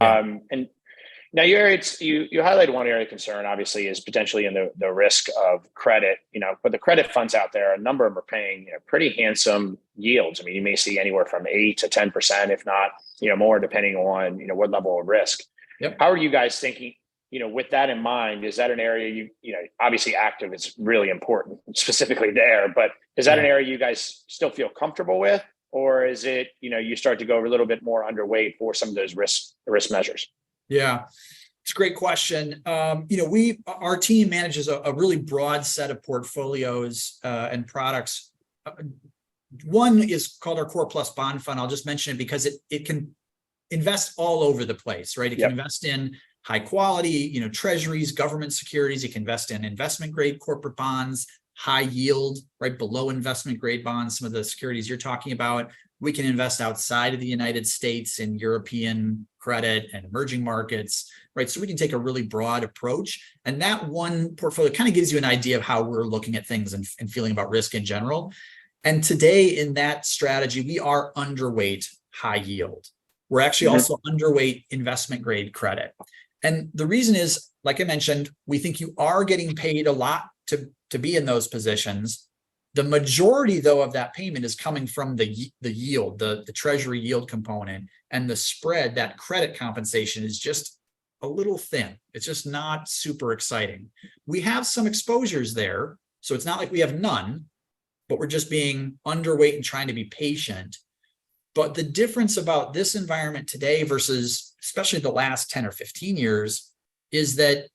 Yeah. And now you highlighted one area of concern, obviously, is potentially in the risk of credit, but the credit funds out there, a number of them are paying pretty handsome yields. I mean, you may see anywhere from 8 to 10%, if not, more, depending on, what level of risk. Yep. How are you guys thinking, with that in mind? Is that an area obviously active is really important, specifically there, but is that an area you guys still feel comfortable with? Or is it, you start to go a little bit more underweight for some of those risk measures? Yeah, it's a great question. Our team manages a really broad set of portfolios and products. One is called our Core Plus Bond Fund. I'll just mention it because it can invest all over the place, right? It can invest in high quality, treasuries, government securities. It can invest in investment grade corporate bonds, high yield, right below investment grade bonds, some of the securities you're talking about. We can invest outside of the United States in European credit and emerging markets, right? So we can take a really broad approach. And that one portfolio kind of gives you an idea of how we're looking at things and feeling about risk in general. And today in that strategy, we are underweight high yield. We're actually also underweight investment grade credit. And the reason is, like I mentioned, we think you are getting paid a lot to be in those positions. The majority, though, of that payment is coming from the yield, the treasury yield component, and the spread. That credit compensation is just a little thin. It's just not super exciting. We have some exposures there, so it's not like we have none, but we're just being underweight and trying to be patient. But the difference about this environment today versus especially the last 10 or 15 years is that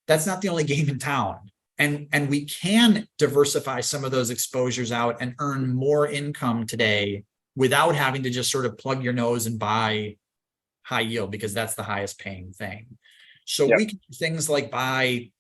that's not the only game in town. And we can diversify some of those exposures out and earn more income today without having to just sort of plug your nose and buy high yield, because that's the highest paying thing. So we can do things like buy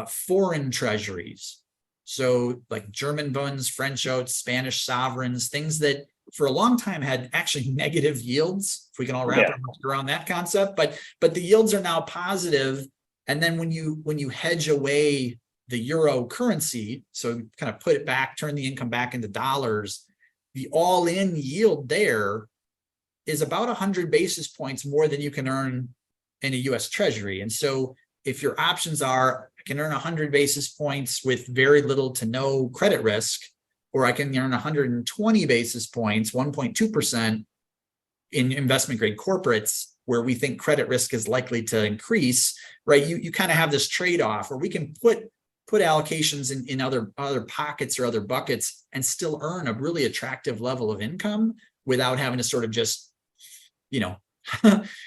foreign treasuries. So like German bonds, French oats, Spanish sovereigns, things that for a long time had actually negative yields, if we can all wrap our minds around that concept, but the yields are now positive. And then when you hedge away the euro currency, so kind of put it back, turn the income back into dollars, the all-in yield there is about 100 basis points more than you can earn in a US Treasury. And so if your options are, I can earn 100 basis points with very little to no credit risk, or I can earn 120 basis points, 1.2% in investment grade corporates, where we think credit risk is likely to increase, right? You kind of have this trade-off, or we can put allocations in other pockets or other buckets and still earn a really attractive level of income without having to sort of just,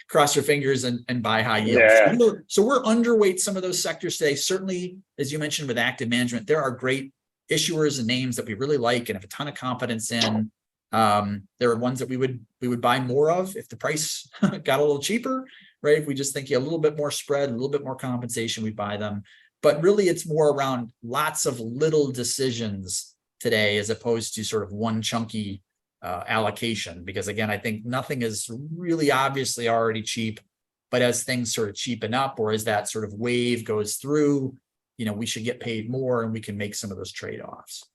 cross your fingers and buy high yield. So we're underweight some of those sectors today. Certainly, as you mentioned, with active management, there are great issuers and names that we really like and have a ton of confidence in. There are ones that we would buy more of if the price got a little cheaper, right? If we just think a little bit more spread, a little bit more compensation, we buy them. But really, it's more around lots of little decisions today, as opposed to sort of one chunky allocation. Because again, I think nothing is really obviously already cheap, but as things sort of cheapen up, or as that sort of wave goes through, we should get paid more and we can make some of those trade-offs.